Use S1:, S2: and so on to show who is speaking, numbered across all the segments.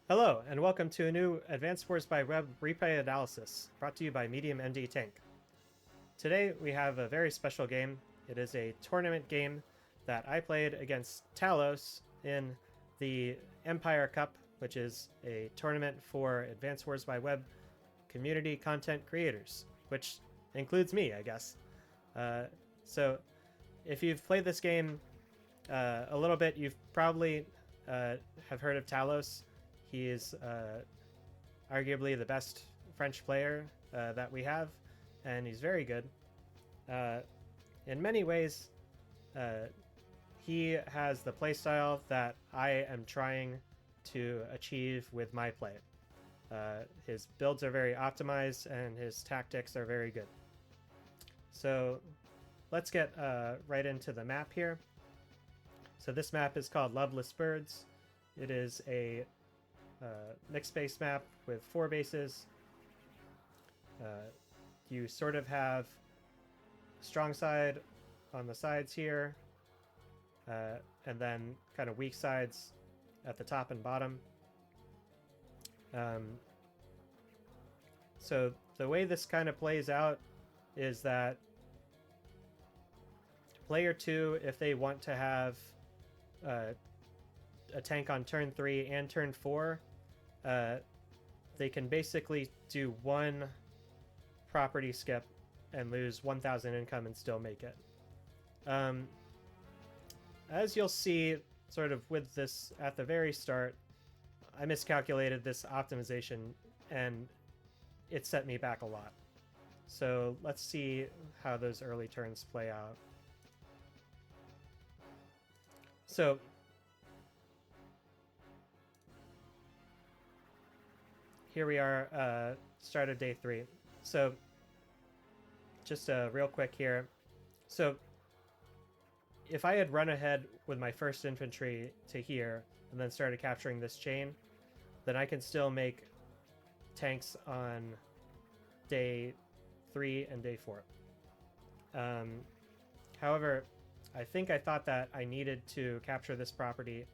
S1: Hello, and welcome to a new Advanced Wars by Web replay analysis, brought to you by Medium MD Tank. Today we have a very special game. It is a tournament game that I played against Talose in the Empire Cup, which is a tournament for Advanced Wars by Web community content creators, which includes me, I guess. So if you've played this game a little bit, you've probably have heard of Talose. He is arguably the best French player that we have, and he's very good. In many ways, he has the playstyle that I am trying to achieve with my play. His builds are very optimized, and his tactics are very good. So let's get right into the map here. So this map is called Loveless Birds. It is a mixed base map with 4 bases. You sort of have strong side on the sides here, and then kind of weak sides at the top and bottom. So the way this kind of plays out is that player 2, if they want to have a tank on turn 3 and turn 4, they can basically do one property skip and lose 1,000 income and still make it. As you'll see, sort of with this at the very start, I miscalculated this optimization and it set me back a lot. So let's see how those early turns play out. So here we are, start of day 3. So just real quick here. So if I had run ahead with my first infantry to here and then started capturing this chain, then I can still make tanks on day 3 and day 4. However, I think I thought that I needed to capture this property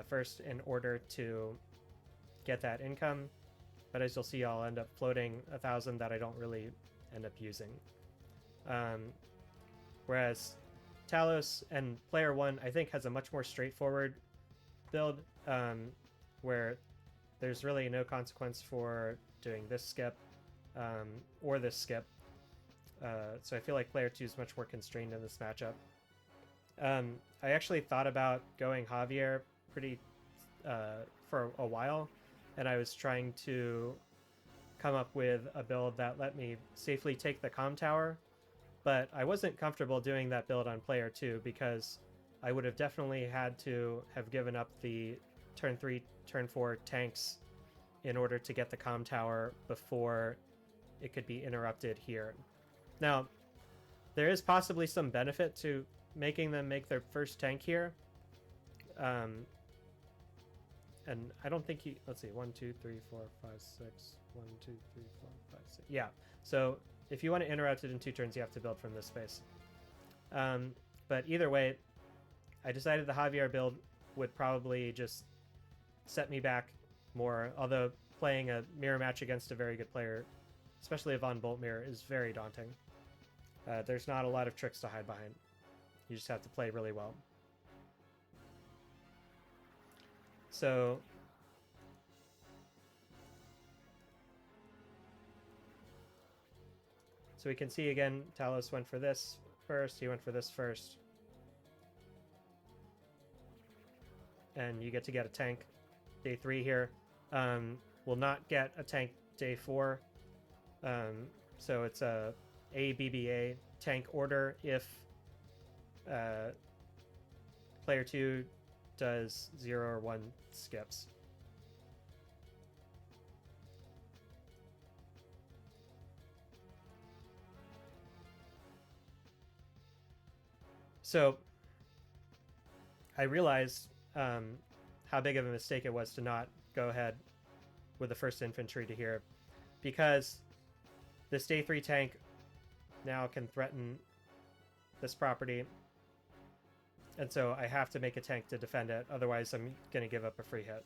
S1: first in order to get that income, but as you'll see, I'll end up floating 1,000 that I don't really end up using. Whereas Talose and player 1, I think, has a much more straightforward build, where there's really no consequence for doing this skip or this skip. So I feel like player 2 is much more constrained in this matchup. I actually thought about going Javier for a while, and I was trying to come up with a build that let me safely take the comm tower, but I wasn't comfortable doing that build on player 2 because I would have definitely had to have given up the turn 3, turn 4 tanks in order to get the comm tower before it could be interrupted here. Now, there is possibly some benefit to making them make their first tank here. And I don't think you... Let's see. 1, 2, 3, 4, 5, 6. 1, 2, 3, 4, 5, 6. Yeah. So if you want to interrupt it in 2 turns, you have to build from this space. But either way, I decided the Javier build would probably just set me back more. Although playing a mirror match against a very good player, especially a Von Boltmir, is very daunting. There's not a lot of tricks to hide behind. You just have to play really well. So we can see again, Talose went for this first, he went for this first. And you get to get a tank day 3 here. Will not get a tank day 4. So it's a AWBW tank order if player 2 does 0 or 1 skips. So I realized how big of a mistake it was to not go ahead with the first infantry to here, because this day 3 tank now can threaten this property And so I have to make a tank to defend it, otherwise I'm going to give up a free hit.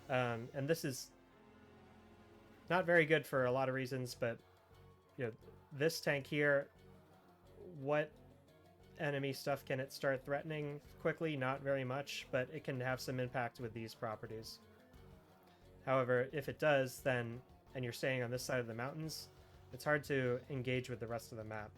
S1: And this is not very good for a lot of reasons, but this tank here, what enemy stuff can it start threatening quickly? Not very much, but it can have some impact with these properties. However, if it does, then, and you're staying on this side of the mountains, it's hard to engage with the rest of the map.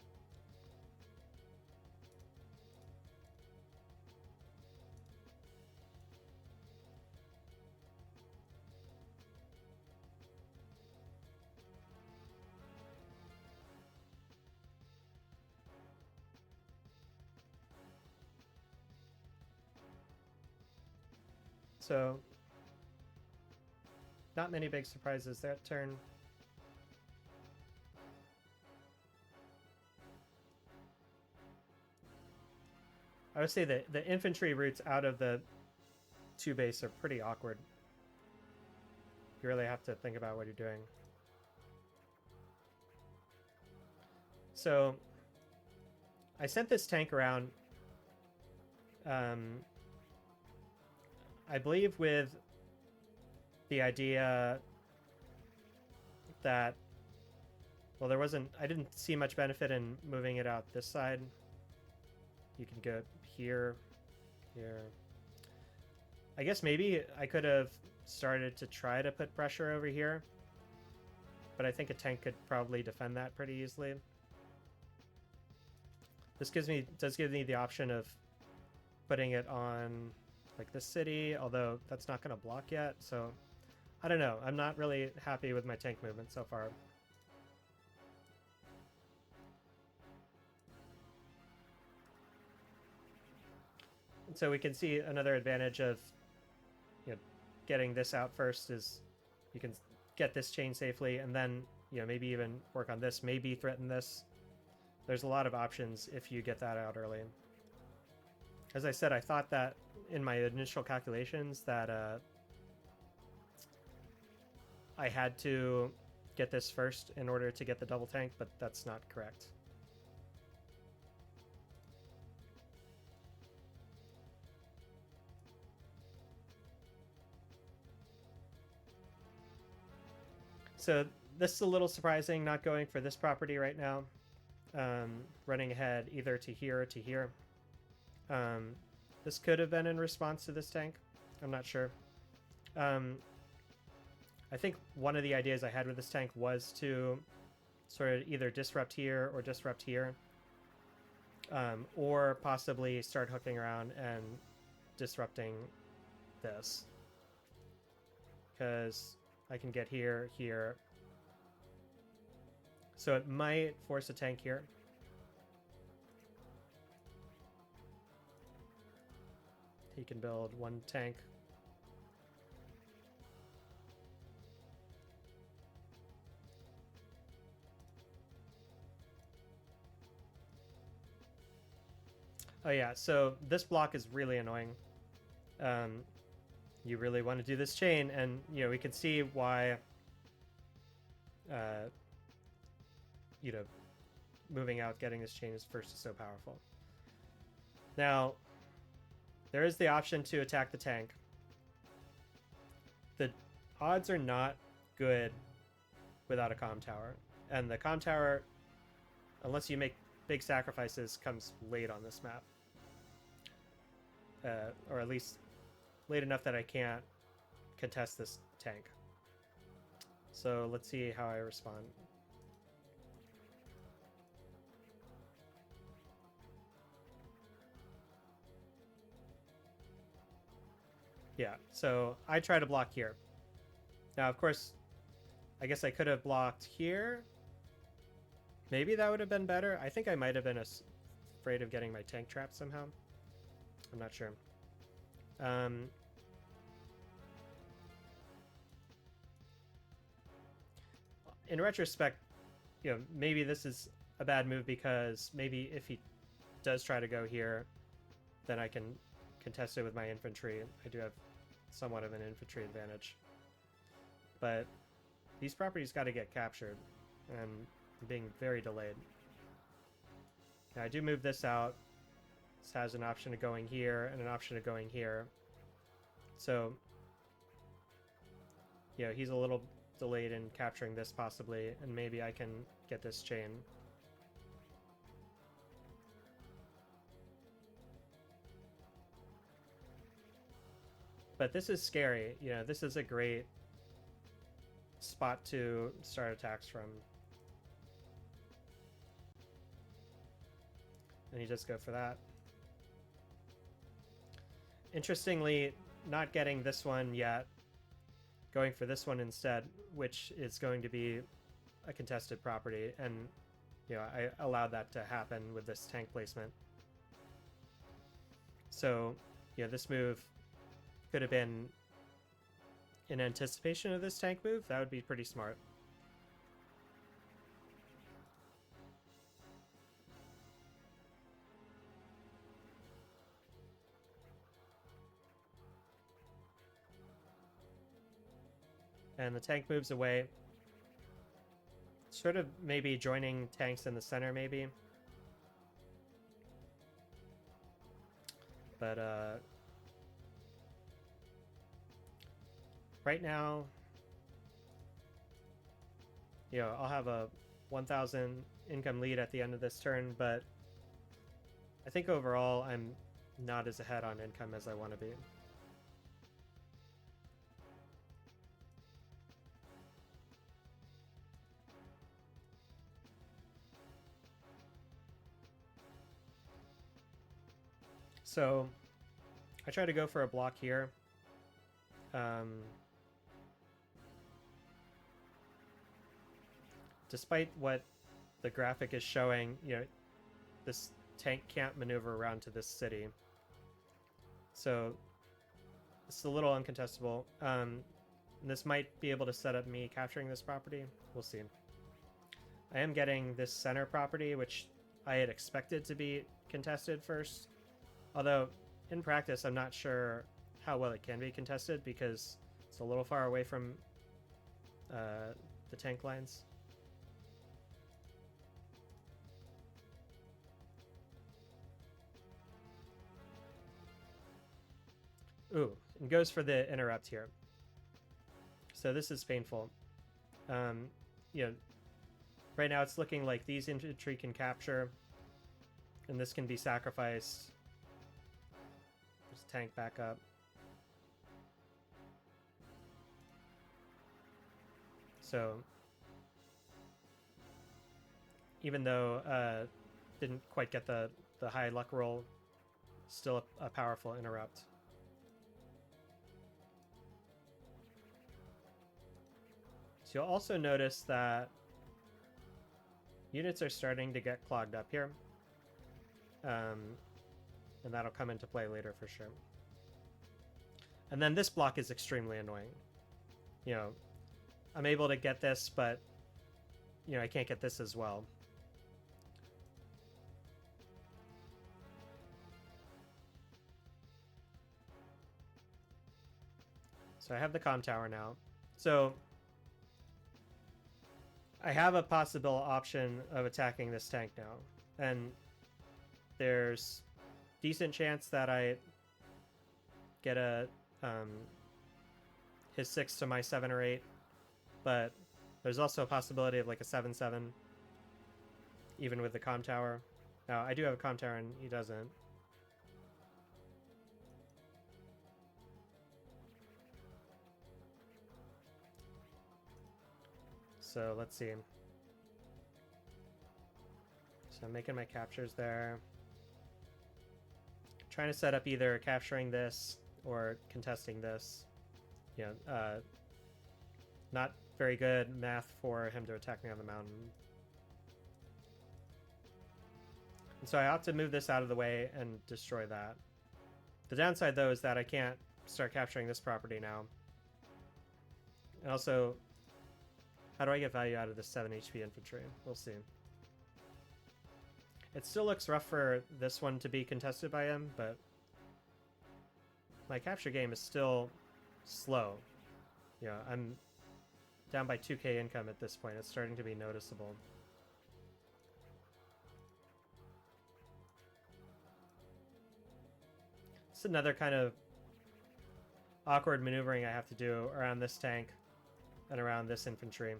S1: So, not many big surprises that turn. I would say that the infantry routes out of the 2 base are pretty awkward. You really have to think about what you're doing. So, I sent this tank around, I believe with the idea that, well, I didn't see much benefit in moving it out this side. You can go here, here. I guess maybe I could have started to try to put pressure over here, but I think a tank could probably defend that pretty easily. This does give me the option of putting it on like this city, although that's not going to block yet, so I don't know. I'm not really happy with my tank movement so far. And so we can see another advantage of getting this out first is you can get this chain safely, and then maybe even work on this, maybe threaten this. There's a lot of options if you get that out early. As I said, I thought that in my initial calculations that I had to get this first in order to get the double tank, but that's not correct. So this is a little surprising, not going for this property right now. Running ahead either to here or to here. This could have been in response to this tank. I'm not sure. I think one of the ideas I had with this tank was to sort of either disrupt here or disrupt here. Or possibly start hooking around and disrupting this. Because I can get here, here. So it might force a tank here. He can build 1 tank. Oh yeah, so this block is really annoying. You really want to do this chain, and we can see why moving out, getting this chain is first is so powerful. Now, there is the option to attack the tank. The odds are not good without a comm tower, and the comm tower, unless you make big sacrifices, comes late on this map. Or at least late enough that I can't contest this tank. So let's see how I respond. Yeah, so I try to block here. Now, of course, I guess I could have blocked here. Maybe that would have been better. I think I might have been afraid of getting my tank trapped somehow. I'm not sure. In retrospect, maybe this is a bad move because maybe if he does try to go here, then I can contest it with my infantry. I do have somewhat of an infantry advantage. But these properties got to get captured, and I'm being very delayed. Now I do move this out. This has an option of going here and an option of going here. So you know, he's a little delayed in capturing this possibly, and maybe I can get this chain. But this is scary. You know, this is a great spot to start attacks from. And you just go for that. Interestingly, not getting this one yet, going for this one instead, which is going to be a contested property, and you know, I allowed that to happen with this tank placement. So, you know, this move could have been in anticipation of this tank move. That would be pretty smart. And the tank moves away. Sort of maybe joining tanks in the center, maybe. But, right now, you know, I'll have a 1,000 income lead at the end of this turn, but I think overall I'm not as ahead on income as I want to be. So I try to go for a block here. Despite what the graphic is showing, you know, this tank can't maneuver around to this city. So it's a little uncontestable. This might be able to set up me capturing this property. We'll see. I am getting this center property, which I had expected to be contested first. Although, in practice, I'm not sure how well it can be contested because it's a little far away from the tank lines. Ooh, and goes for the interrupt here. So this is painful. You know, right now it's looking like these infantry can capture, and this can be sacrificed. Just tank back up. So even though didn't quite get the high luck roll, still a powerful interrupt. So you'll also notice that units are starting to get clogged up here. And that'll come into play later for sure. And then this block is extremely annoying. You know, I'm able to get this, but, you know, I can't get this as well. So I have the comm tower now. So I have a possible option of attacking this tank now. And there's decent chance that I get a his 6 to my 7 or 8, but there's also a possibility of like a 7/7 even with the comm tower. Now I do have a comm tower and he doesn't. So let's see. So I'm making my captures there. Trying to set up either capturing this or contesting this. You know, not very good math for him to attack me on the mountain. And so I opt to move this out of the way and destroy that. The downside, though, is that I can't start capturing this property now. And also, how do I get value out of this 7 HP infantry? We'll see. It still looks rough for this one to be contested by him, but my capture game is still slow. You know, I'm down by 2k income at this point. It's starting to be noticeable. It's another kind of awkward maneuvering I have to do around this tank. and around this infantry.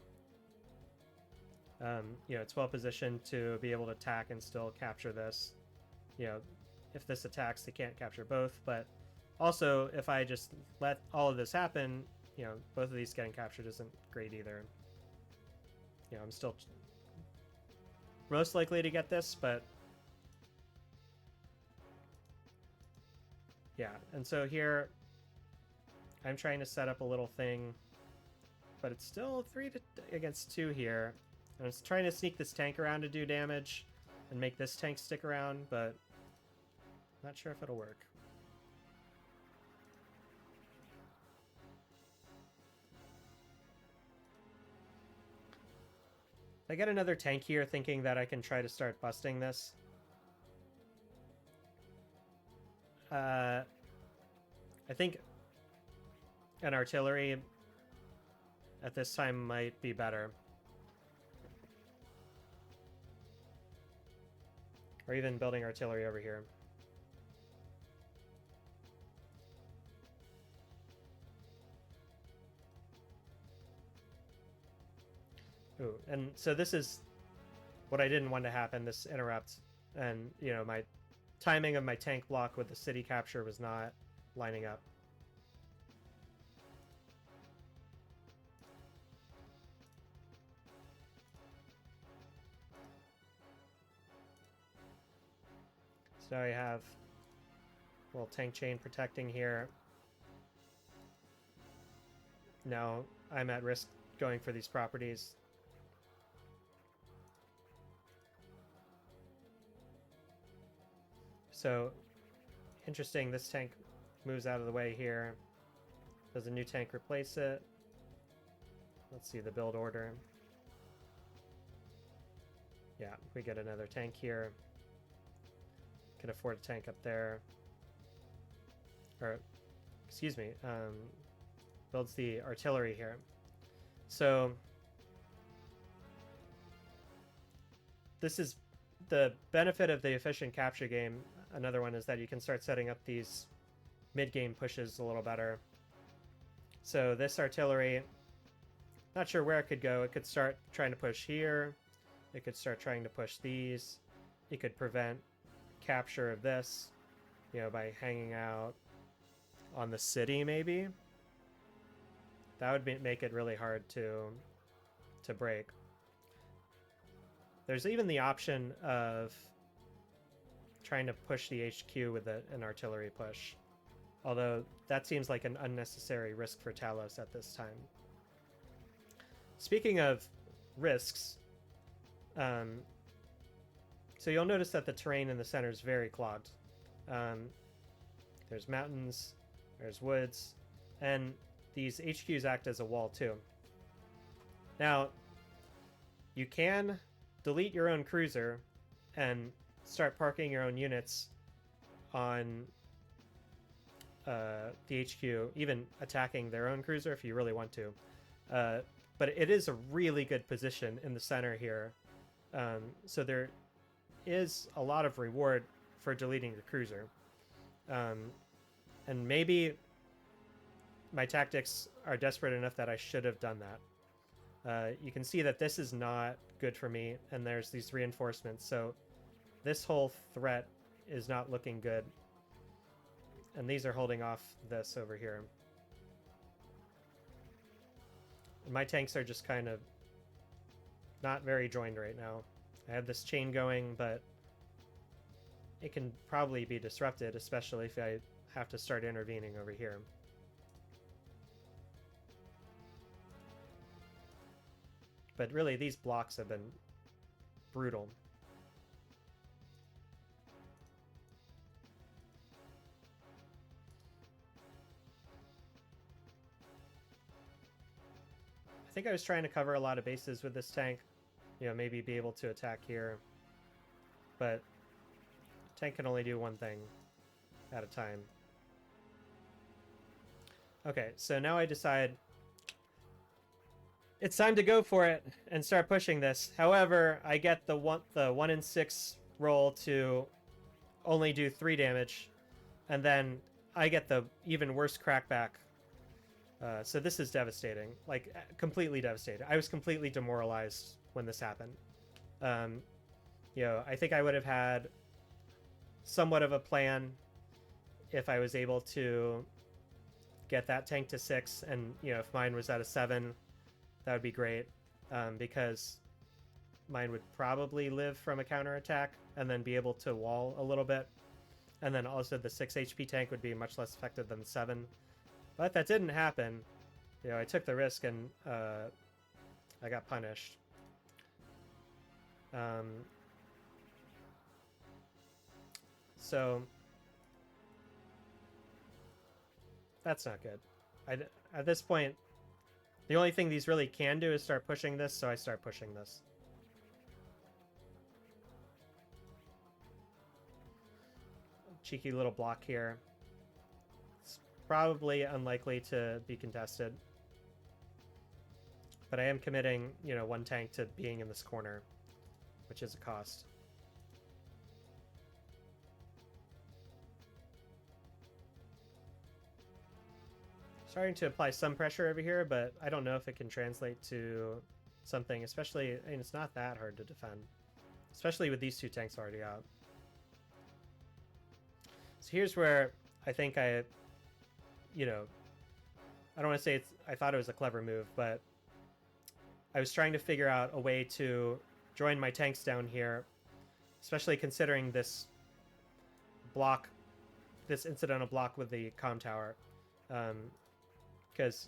S1: You know, it's well positioned to be able to attack and still capture this. You know, if this attacks, they can't capture both, but also if I just let all of this happen, you know, both of these getting captured isn't great either. You know, I'm still most likely to get this, but yeah. And so here I'm trying to set up a little thing, but it's still 3 against 2 here. And it's trying to sneak this tank around to do damage and make this tank stick around, but not sure if it'll work. I get another tank here thinking that I can try to start busting this. I think an artillery at this time might be better. Or even building artillery over here. Ooh, and so this is what I didn't want to happen, this interrupt. And, you know, my timing of my tank block with the city capture was not lining up. So I have a little tank chain protecting here. Now I'm at risk going for these properties. So interesting, this tank moves out of the way here. Does a new tank replace it? Let's see the build order. Yeah, we get another tank here. Can afford a tank up there. Or, excuse me, builds the artillery here. So this is the benefit of the efficient capture game. Another one is that you can start setting up these mid-game pushes a little better. So this artillery, not sure where it could go. It could start trying to push here. It could start trying to push these. It could prevent capture of this, you know, by hanging out on the city maybe. That would make it really hard to break. There's even the option of trying to push the HQ with an artillery push, although that seems like an unnecessary risk for Talose at this time. Speaking of risks, so you'll notice that the terrain in the center is very clogged. There's mountains, there's woods, and these HQs act as a wall too. Now, you can delete your own cruiser and start parking your own units on the HQ, even attacking their own cruiser if you really want to. But it is a really good position in the center here. So there is a lot of reward for deleting your cruiser. And maybe my tactics are desperate enough that I should have done that. You can see that this is not good for me, and there's these reinforcements. So this whole threat is not looking good. And these are holding off this over here. And my tanks are just kind of not very joined right now. I have this chain going, but it can probably be disrupted, especially if I have to start intervening over here. But really, these blocks have been brutal. I think I was trying to cover a lot of bases with this tank. You know, maybe be able to attack here. But tank can only do one thing at a time. Okay, so now I decide it's time to go for it and start pushing this. However, I get the 1 in 6 roll to only do 3 damage, and then I get the even worse crackback So this is devastating, like completely devastating. I was completely demoralized when this happened. I think I would have had somewhat of a plan if I was able to get that tank to 6, and if mine was at a 7, that would be great, because mine would probably live from a counterattack and then be able to wall a little bit, and then also the 6 HP tank would be much less effective than the 7. But that didn't happen. I took the risk and I got punished. So that's not good. At this point, the only thing these really can do is start pushing this, so I start pushing this. Cheeky little block here. It's probably unlikely to be contested. But I am committing, one tank to being in this corner, which is a cost. Starting to apply some pressure over here, but I don't know if it can translate to something, especially, it's not that hard to defend, especially with these 2 tanks already out. So here's where I think I don't want to say I thought it was a clever move, but I was trying to figure out a way to join my tanks down here, especially considering this block, this incidental block with the comm tower. Because,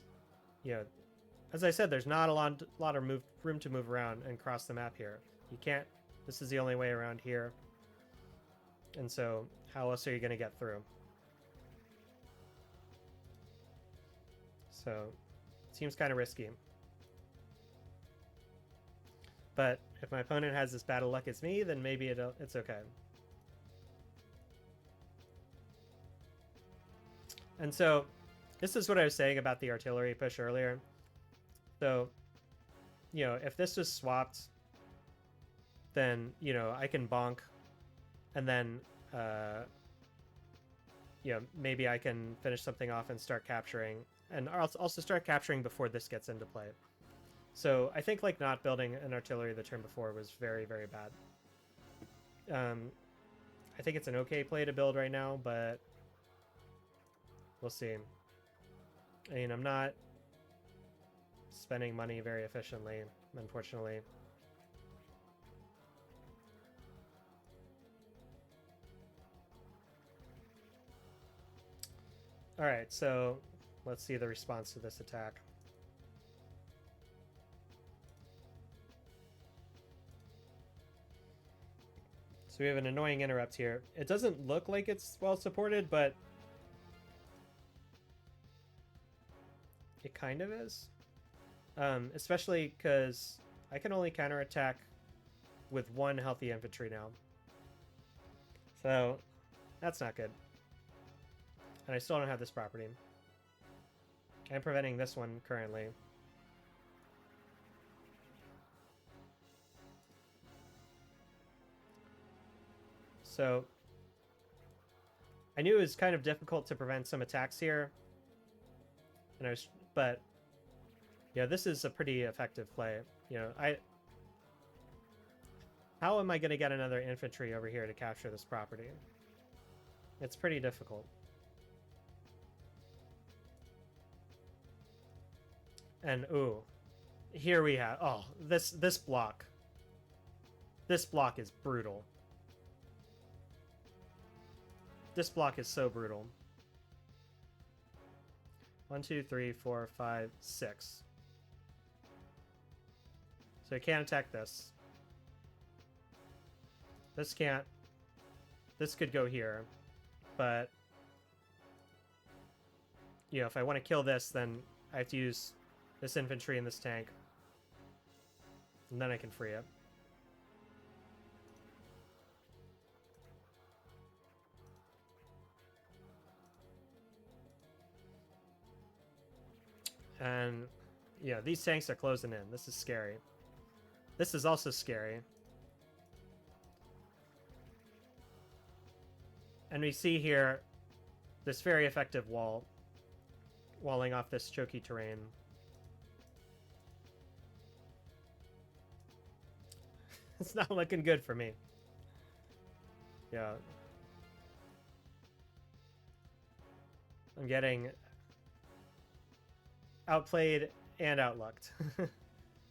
S1: as I said, there's not a lot of room to move around and cross the map here. You can't. This is the only way around here. And so, how else are you going to get through? So, it seems kind of risky. But if my opponent has as bad a luck as me, then maybe it's okay. And so, this is what I was saying about the artillery push earlier. So, if this was swapped, then, I can bonk, and then, maybe I can finish something off and start capturing, and also start capturing before this gets into play. So I think, like, not building an artillery the turn before was very, very bad. I think it's an okay play to build right now, but we'll see. I mean, I'm not spending money very efficiently, unfortunately. Alright, so let's see the response to this attack. So we have an annoying interrupt here. It doesn't look like it's well supported, but it kind of is. Especially because I can only counterattack with 1 healthy infantry now. So that's not good. And I still don't have this property. I'm preventing this one currently. So I knew it was kind of difficult to prevent some attacks here. And but this is a pretty effective play. How am I going to get another infantry over here to capture this property? It's pretty difficult. And ooh, here we have, this block. This block is brutal. This block is so brutal. 1, 2, 3, 4, 5, 6. So I can't attack this. This can't. This could go here, but if I want to kill this, then I have to use this infantry and this tank, and then I can free it. And these tanks are closing in. This is scary. This is also scary. And we see here this very effective wall. walling off this choky terrain. It's not looking good for me. Yeah. I'm getting outplayed and outlucked.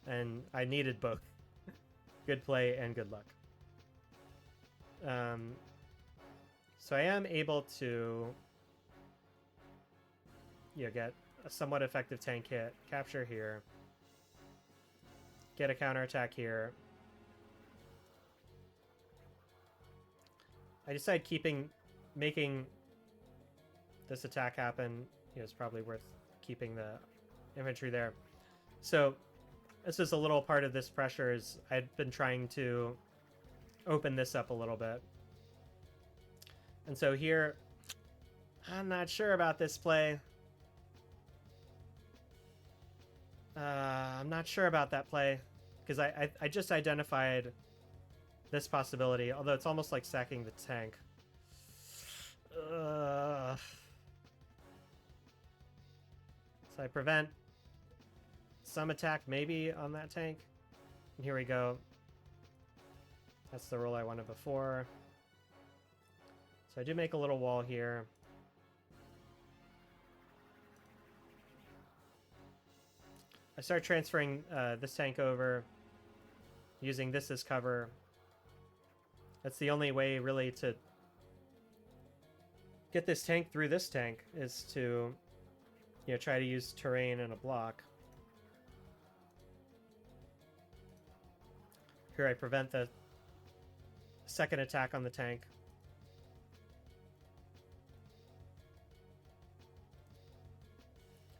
S1: And I needed both. Good play and good luck. So I am able to get a somewhat effective tank hit, capture here, get a counterattack here. I decide making this attack happen is probably worth keeping the infantry there. So this is a little part of this pressure is I'd been trying to open this up a little bit. And so here, I'm not sure about this play. I'm not sure about that play because I just identified this possibility, although it's almost like sacking the tank. So I prevent some attack maybe on that tank. And here we go. That's the roll I wanted before. So I do make a little wall here. I start transferring this tank over, using this as cover. That's the only way really to get this tank through this tank is to try to use terrain and a block. Here I prevent the second attack on the tank.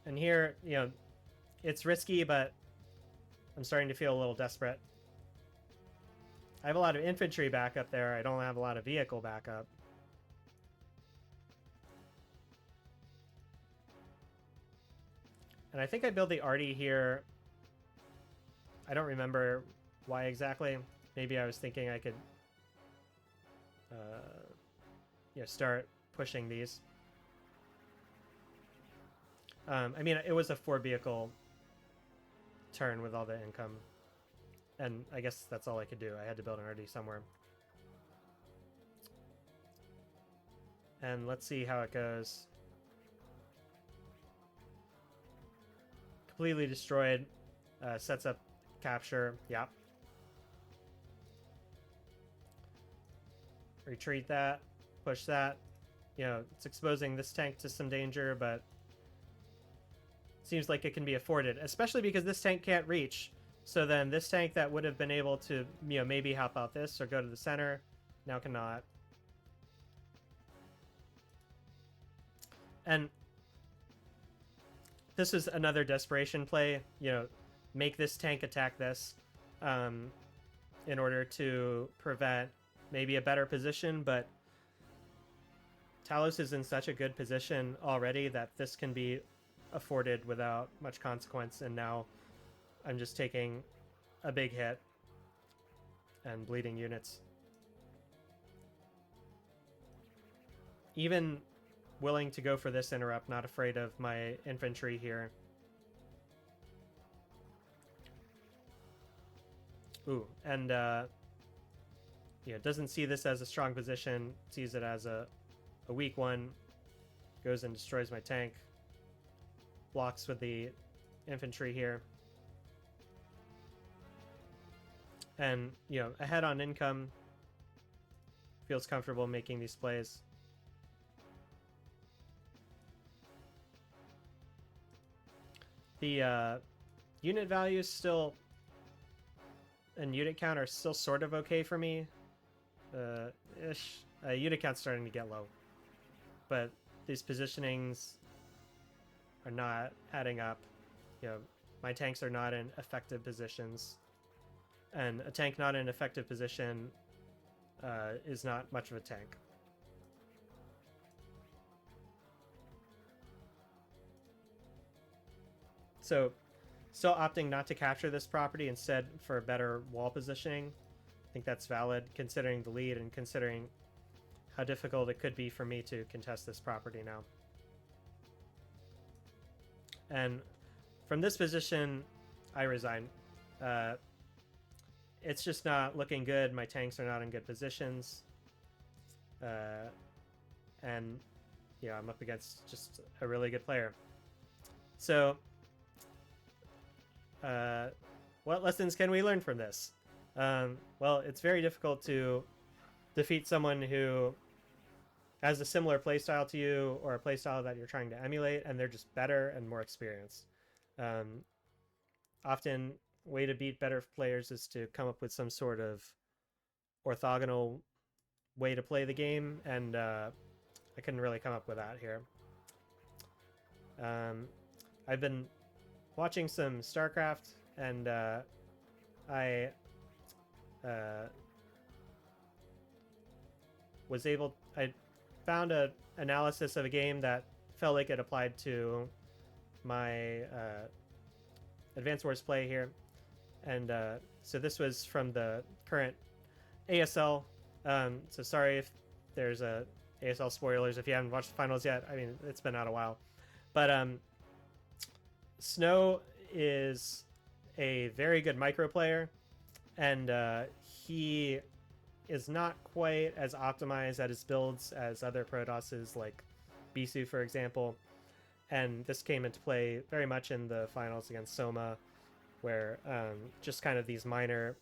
S1: And here, it's risky, but I'm starting to feel a little desperate. I have a lot of infantry backup there. I don't have a lot of vehicle backup. And I think I build the arty here. I don't remember why exactly. Maybe I was thinking I could start pushing these. I mean, it was a 4-vehicle turn with all the income. And I guess that's all I could do. I had to build an arty somewhere. And let's see how it goes. Completely destroyed. Sets up capture. Yep. Retreat that. Push that. It's exposing this tank to some danger, but seems like it can be afforded, especially because this tank can't reach. So then this tank that would have been able to, maybe help out this or go to the center, now cannot. And this is another desperation play, make this tank attack this in order to prevent maybe a better position, but Talose is in such a good position already that this can be afforded without much consequence, and now I'm just taking a big hit and bleeding units. Even willing to go for this interrupt, not afraid of my infantry here. Ooh, and doesn't see this as a strong position, sees it as a weak one, goes and destroys my tank. Blocks with the infantry here. And, ahead on income, feels comfortable making these plays. The unit values still, and unit count are still sort of okay for me. Unit count's starting to get low. But these positionings are not adding up. My tanks are not in effective positions. And a tank not in effective position is not much of a tank. So, still opting not to capture this property instead for better wall positioning. I think that's valid considering the lead and considering how difficult it could be for me to contest this property now. And from this position, I resign. Uh, it's just not looking good. My tanks are not in good positions. And yeah, I'm up against just a really good player. So, what lessons can we learn from this? Well, it's very difficult to defeat someone who has a similar playstyle to you or a playstyle that you're trying to emulate, and they're just better and more experienced. Often, way to beat better players is to come up with some sort of orthogonal way to play the game, and I couldn't really come up with that here. I've been watching some StarCraft, and I I found an analysis of a game that felt like it applied to my Advanced Wars play here. And so this was from the current ASL. So sorry if there's ASL spoilers if you haven't watched the finals yet. I mean, it's been out a while. But Snow is a very good micro player, and he is not quite as optimized at his builds as other Protosses like Bisu, for example. And this came into play very much in the finals against Soma, where just kind of these minor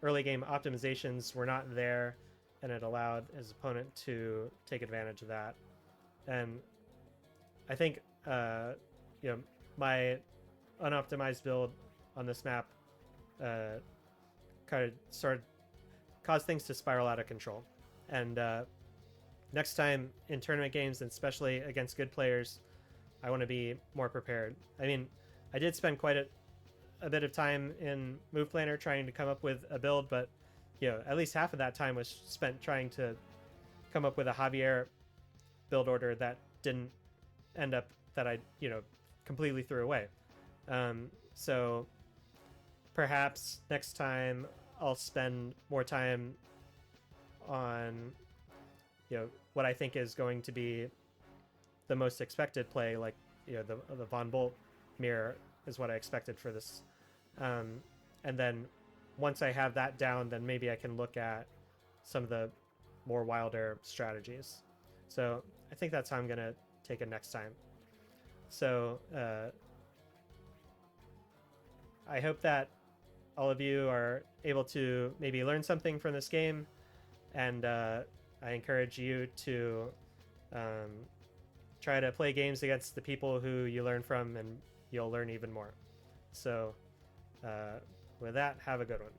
S1: early game optimizations were not there, and it allowed his opponent to take advantage of that. And I think my unoptimized build on this map kind of caused things to spiral out of control. And next time in tournament games, and especially against good players, I want to be more prepared. I mean, I did spend quite a bit of time in Move Planner trying to come up with a build, but at least half of that time was spent trying to come up with a Javier build order that didn't end up, that I completely threw away. So perhaps next time I'll spend more time on what I think is going to be the most expected play, like the Von Bolt mirror is what I expected for this. And then once I have that down, then maybe I can look at some of the more wilder strategies. So I think that's how I'm gonna take it next time. So I hope that all of you are able to maybe learn something from this game, and I encourage you to try to play games against the people who you learn from, and you'll learn even more. So with that, have a good one.